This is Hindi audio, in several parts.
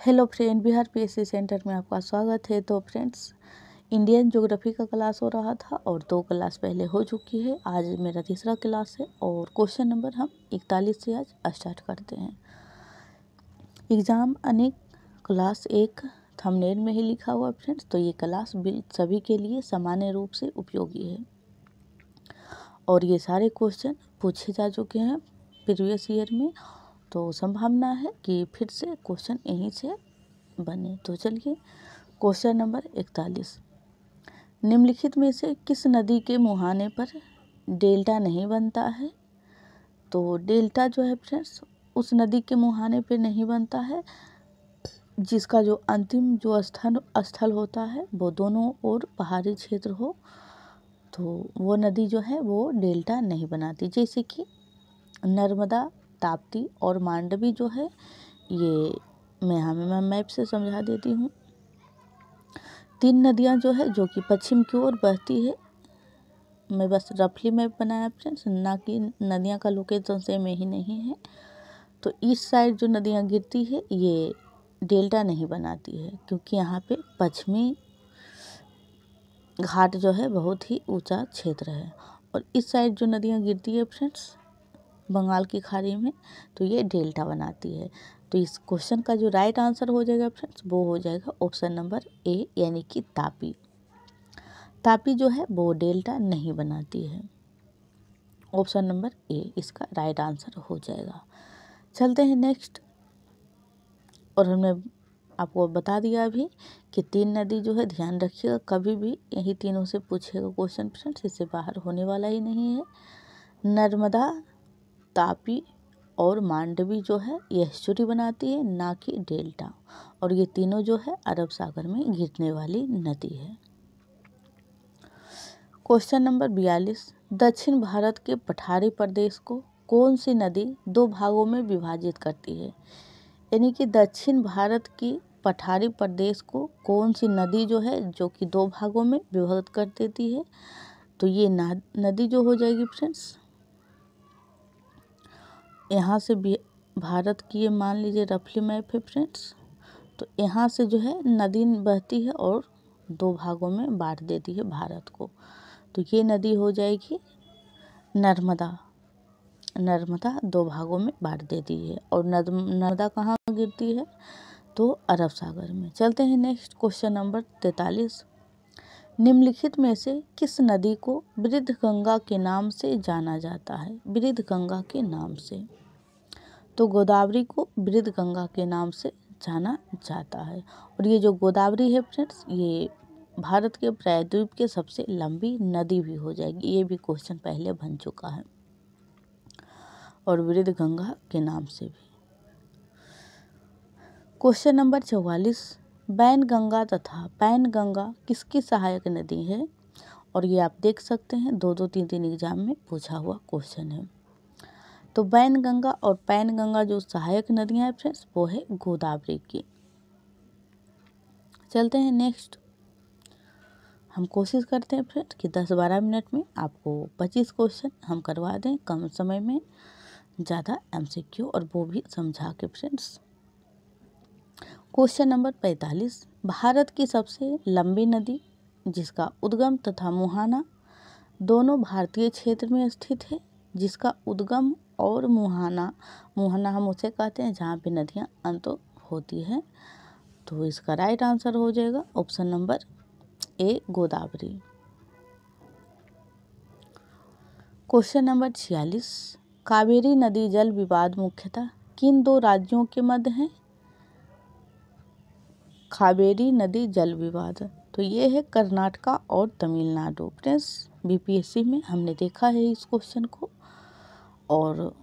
Hello friend, Bihar PSC centre में आपका स्वागत है। तो फ्रेंड्स, इंडियन ज्योग्राफी का क्लास हो रहा था और 2 क्लास पहले हो चुकी है। आज मेरा तीसरा क्लास है और क्वेश्चन नंबर हम 41 से आज स्टार्ट करते हैं। एग्ज़ाम अनेक क्लास 1 थंबनेल में ही लिखा हुआ फ्रेंड्स, तो ये क्लास सभी के लिए सामान्य रूप से उपयोगी है और ये सारे क्वेश्चन पूछे जा चुके हैं प्रीवियस ईयर में, तो संभावना है कि फिर से क्वेश्चन यहीं से बने। तो चलिए क्वेश्चन नंबर 41, निम्नलिखित में से किस नदी के मुहाने पर डेल्टा नहीं बनता है? तो डेल्टा जो है फ्रेंड्स, उस नदी के मुहाने पे नहीं बनता है जिसका जो अंतिम जो स्थल होता है वो दोनों ओर पहाड़ी क्षेत्र हो, तो वो नदी जो है वो डेल्टा नहीं बनाती। जैसे कि नर्मदा, ताप्ती और मांडवी जो है, ये मैं मैप से समझा देती हूँ। 3 नदियाँ जो है जो कि पश्चिम की ओर बहती है। मैं बस रफली मैप बनाया फ्रेंड्स, ना कि नदियाँ का लोकेशन सेम ही नहीं है। तो इस साइड जो नदियाँ गिरती है ये डेल्टा नहीं बनाती है, क्योंकि यहाँ पे पश्चिमी घाट जो है बहुत ही ऊंचा क्षेत्र है। और इस साइड जो नदियाँ गिरती है फ्रेंड्स बंगाल की खाड़ी में, तो ये डेल्टा बनाती है। तो इस क्वेश्चन का जो राइट आंसर हो जाएगा फ्रेंड्स, वो हो जाएगा ऑप्शन नंबर ए, यानी कि तापी। तापी जो है वो डेल्टा नहीं बनाती है। ऑप्शन नंबर ए इसका राइट आंसर हो जाएगा। चलते हैं नेक्स्ट। और हमने आपको बता दिया अभी कि 3 नदी जो है, ध्यान रखिएगा, कभी भी यही तीनों से पूछेगा क्वेश्चन फ्रेंड्स, इससे बाहर होने वाला ही नहीं है। नर्मदा, तापी और मांडवी जो है ये एस्चुरी बनाती है, ना कि डेल्टा। और ये तीनों जो है अरब सागर में गिरने वाली नदी है। क्वेश्चन नंबर 42, दक्षिण भारत के पठारी प्रदेश को कौन सी नदी 2 भागों में विभाजित करती है? यानी कि दक्षिण भारत की पठारी प्रदेश को कौन सी नदी जो है जो कि 2 भागों में विभाजित कर देती है? तो ये नदी जो हो जाएगी फ्रेंड्स, यहाँ से भी भारत की, ये मान लीजिए रफली मैप है फ्रेंड्स, तो यहाँ से जो है नदी बहती है और 2 भागों में बांट देती है भारत को। तो ये नदी हो जाएगी नर्मदा। नर्मदा 2 भागों में बांट देती है और नर्मदा कहाँ गिरती है? तो अरब सागर में। चलते हैं नेक्स्ट क्वेश्चन नंबर 43, निम्नलिखित में से किस नदी को वृद्ध गंगा के नाम से जाना जाता है? वृद्ध गंगा के नाम से, तो गोदावरी को वृद्ध गंगा के नाम से जाना जाता है। और ये जो गोदावरी है फ्रेंड्स, ये भारत के प्रायद्वीप के सबसे लंबी नदी भी हो जाएगी। ये भी क्वेश्चन पहले बन चुका है, और वृद्ध गंगा के नाम से भी। क्वेश्चन नंबर 44, बैनगंगा तथा पैनगंगा किसकी सहायक नदी है? और ये आप देख सकते हैं 2-2, 3-3 एग्जाम में पूछा हुआ क्वेश्चन है। तो बैनगंगा और पैनगंगा जो सहायक नदियां हैं फ्रेंड्स, वो है गोदावरी की। चलते हैं नेक्स्ट। हम कोशिश करते हैं फ्रेंड्स कि 10-12 मिनट में आपको 25 क्वेश्चन हम करवा दें, कम समय में ज़्यादा एमसीक्यू, और वो भी समझा के फ्रेंड्स। क्वेश्चन नंबर 45, भारत की सबसे लंबी नदी जिसका उद्गम तथा मुहाना दोनों भारतीय क्षेत्र में स्थित है, जिसका उद्गम और मुहाना हम उसे कहते हैं जहाँ पे नदियाँ अंत होती हैं, तो इसका राइट आंसर हो जाएगा option number A, Godavari. Question number 46, Kaveri नदी जल विवाद मुख्यतः किन 2 राज्यों के मध्य है? कावेरी नदी जल विवाद, तो ये है कर्नाटका और तमिलनाडु। फ्रेंड्स, बीपीएससी में हमने देखा है इस क्वेश्चन को, और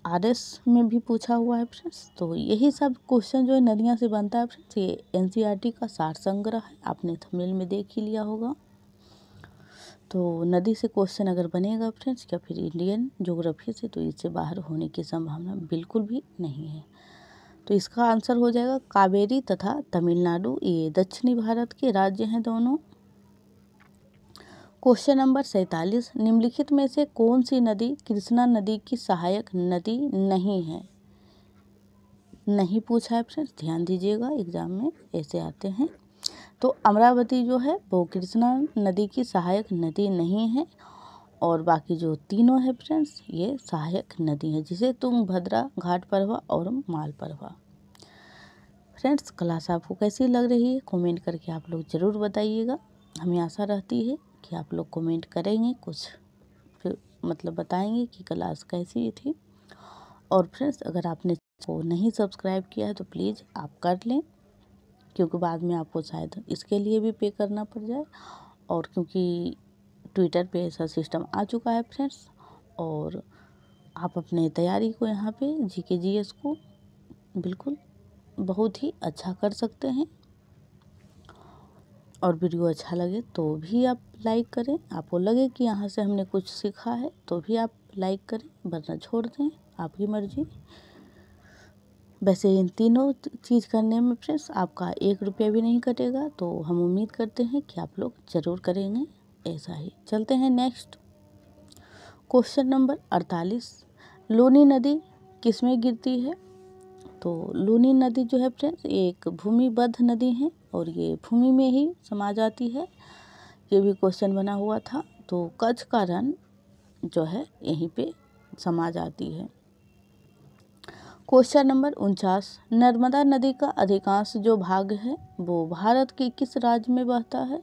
आरएस में भी पूछा हुआ है फ्रेंड्स। तो यही सब क्वेश्चन जो है नदियाँ से बनता है फ्रेंड्स। ये एनसीईआरटी का सार संग्रह है, आपने थंबनेल में देख ही लिया होगा। तो नदी से क्वेश्चन अगर बनेगा फ्रेंड्स, या फिर इंडियन ज्योग्राफी से, तो इससे बाहर होने की संभावना बिल्कुल भी नहीं है। तो इसका आंसर हो जाएगा कावेरी तथा तमिलनाडु, ये दक्षिणी भारत के राज्य हैं दोनों। क्वेश्चन नंबर 47, निम्नलिखित में से कौन सी नदी कृष्णा नदी की सहायक नदी नहीं है? नहीं पूछा है फ्रेंड्स, ध्यान दीजिएगा एग्जाम में ऐसे आते हैं। तो अमरावती जो है वो कृष्णा नदी की सहायक नदी नहीं है, और बाकी जो तीनों है फ्रेंड्स ये सहायक नदी है, जिसे तुंगभद्रा, घाटप्रभा और मालप्रभा। फ्रेंड्स क्लास आपको कैसी लग रही है कमेंट करके आप लोग ज़रूर बताइएगा। हमें आशा रहती है कि आप लोग कमेंट करेंगे, कुछ फिर मतलब बताएंगे कि क्लास कैसी थी। और फ्रेंड्स अगर आपने को नहीं सब्सक्राइब किया है तो प्लीज़ आप कर लें, क्योंकि बाद में आपको शायद इसके लिए भी पे करना पड़ जाए। और क्योंकि ट्विटर पे ऐसा सिस्टम आ चुका है फ्रेंड्स, और आप अपने तैयारी को यहाँ पे जीके जीएस को बिल्कुल बहुत ही अच्छा कर सकते हैं। और वीडियो अच्छा लगे तो भी आप लाइक करें, आपको लगे कि यहाँ से हमने कुछ सीखा है तो भी आप लाइक करें, वरना छोड़ दें, आपकी मर्जी। वैसे इन तीनों चीज़ करने में फ्रेंड्स आपका 1 रुपया भी नहीं कटेगा, तो हम उम्मीद करते हैं कि आप लोग ज़रूर करेंगे ऐसा ही। चलते हैं नेक्स्ट क्वेश्चन नंबर 48। लूनी नदी किसमें गिरती है? तो लूनी नदी जो है फ्रेंड्स एक भूमिबद्ध नदी है, और ये भूमि में ही समा जाती है। ये भी क्वेश्चन बना हुआ था। तो कच्छ का रण जो है यहीं पे समा जाती है। Question number 49। नर्मदा नदी का अधिकांश जो भाग है वो भारत के किस राज्य में बहता है?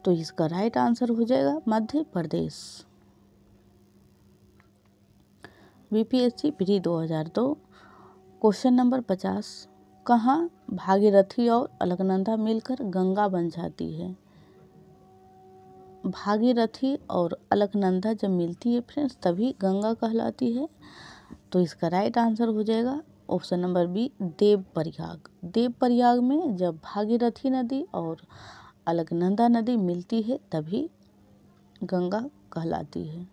तो इसका राइट आंसर हो जाएगा Madhya Pradesh. BPSC pre 2002। Question number 50। कहाँ भागीरथी और अलकनंदा मिलकर गंगा बन जाती है? भागीरथी और अलकनंदा जब मिलती है फ्रेंड्स तभी गंगा कहलाती है। तो इसका राइट आंसर हो जाएगा option number B, Devprayag. Devprayag में जब भागीरथी नदी और अलकनंदा नदी मिलती है तभी गंगा कहलाती है।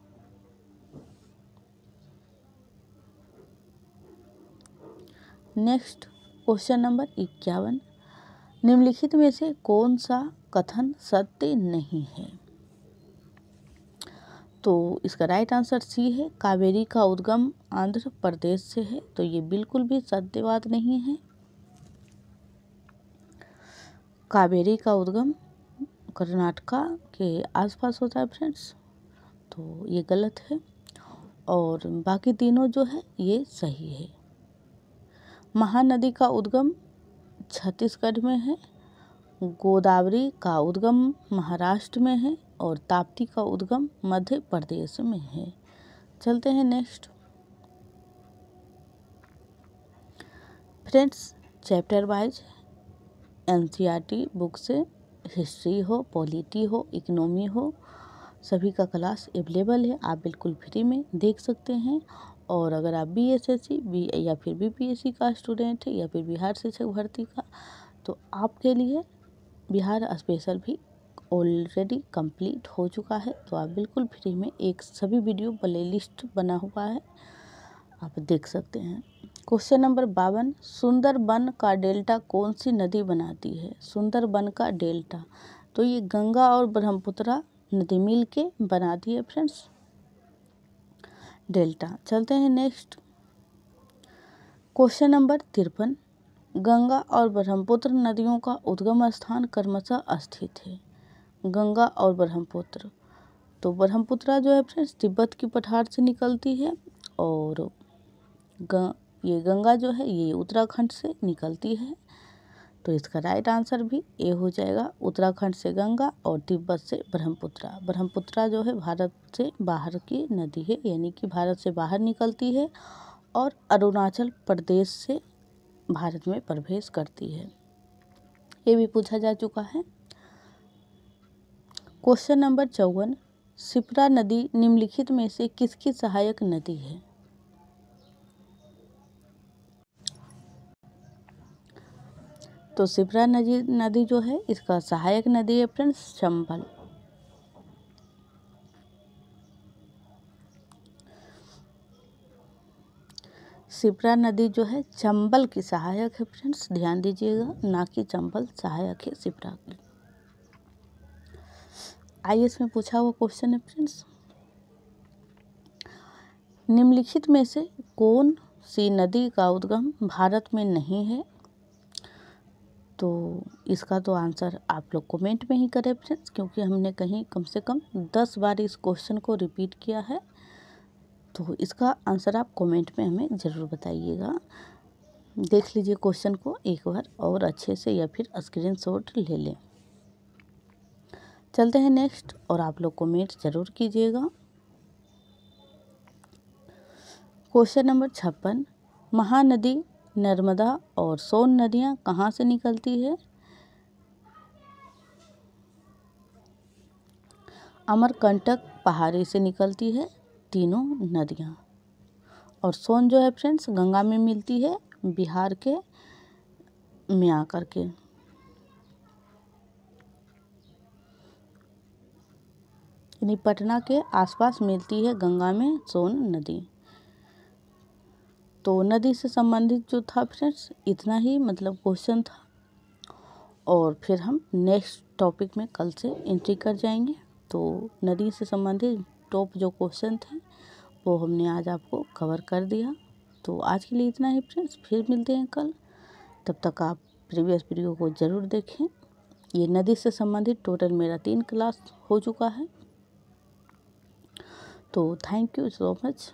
Next question number 51। निम्नलिखित में से कौन सा कथन सत्य नहीं है? तो इसका राइट आंसर सी है, कावेरी का उद्गम आंध्र प्रदेश से है। तो ये बिल्कुल भी सत्य बात नहीं है। कावेरी का उद्गम कर्नाटका के आसपास होता है फ्रेंड्स, तो ये गलत है। और बाकी तीनों जो है ये सही है। महानदी का उद्गम छत्तीसगढ़ में है, गोदावरी का उद्गम महाराष्ट्र में है, और ताप्ती का उद्गम मध्य प्रदेश में है। चलते हैं next. Friends chapter wise NCERT book से हिस्ट्री हो, पॉलिटी हो, इकोनॉमी हो, सभी का क्लास अवेलेबल है। आप बिल्कुल फ्री में देख सकते हैं। और अगर आप बीएसएससी या फिर बीपीएससी का स्टूडेंट है या फिर बिहार शिक्षक भर्ती का, तो आपके लिए बिहार स्पेशल भी ऑलरेडी कंप्लीट हो चुका है। तो आप बिल्कुल फ्री में एक सभी वीडियो प्लेलिस्ट बना हुआ है, आप देख सकते हैं। Question number 52। सुंदरबन का डेल्टा कौन सी नदी बनाती है? सुंदरबन का डेल्टा तो ये गंगा और ब्रह्मपुत्रा नदी मिल के बनाती है फ्रेंड्स डेल्टा। चलते हैं नेक्स्ट क्वेश्चन नंबर 53। गंगा और ब्रह्मपुत्र नदियों का उद्गम स्थान क्रमशः स्थित है। गंगा और ब्रह्मपुत्र, तो ब्रह्मपुत्रा जो है फ्रेंड्स तिब्बत की पठार से निकलती है, और ये गंगा जो है ये उत्तराखंड से निकलती है। तो इसका राइट आंसर भी ए हो जाएगा, उत्तराखंड से गंगा और तिब्बत से ब्रह्मपुत्रा। ब्रह्मपुत्रा जो है भारत से बाहर की नदी है, यानी कि भारत से बाहर निकलती है और अरुणाचल प्रदेश से भारत में प्रवेश करती है। ये भी पूछा जा चुका है। Question number 54। शिप्रा नदी निम्नलिखित में से किसकी सहायक नदी है? तो शिप्रा नदी जो है इसका सहायक नदी है फ्रेंड्स चंबल। शिप्रा नदी जो है चंबल की सहायक है फ्रेंड्स, ध्यान दीजिएगा, ना कि चंबल सहायक है शिप्रा की। आईएएस में पूछा हुआ क्वेश्चन है फ्रेंड्स, निम्नलिखित में से कौन सी नदी का उद्गम भारत में नहीं है। तो इसका तो आंसर आप लोग कमेंट में ही करें फ्रेंड्स, क्योंकि हमने कहीं कम से कम 10 बार इस क्वेश्चन को रिपीट किया है। तो इसका आंसर आप कमेंट में हमें ज़रूर बताइएगा। देख लीजिए क्वेश्चन को एक बार और अच्छे से, या फिर स्क्रीनशॉट ले लें। चलते हैं नेक्स्ट, और आप लोग कमेंट ज़रूर कीजिएगा। क्वेश्चन नंबर 56, महानदी नर्मदा और सोन नदियाँ कहाँ से निकलती है? अमरकंटक पहाड़ी से निकलती है तीनों नदियाँ। और सोन जो है फ्रेंड्स गंगा में मिलती है, बिहार के में आकर के। यानी पटना के आसपास मिलती है गंगा में सोन नदी। तो नदी से संबंधित जो था फ्रेंड्स इतना ही मतलब क्वेश्चन था, और फिर हम नेक्स्ट टॉपिक में कल से एंट्री कर जाएंगे। तो नदी से संबंधित टॉप जो क्वेश्चन थे वो हमने आज आपको कवर कर दिया। तो आज के लिए इतना ही फ्रेंड्स, फिर मिलते हैं कल। तब तक आप प्रीवियस वीडियो को ज़रूर देखें। ये नदी से संबंधित टोटल मेरा 3 क्लास हो चुका है। तो थैंक यू सो मच।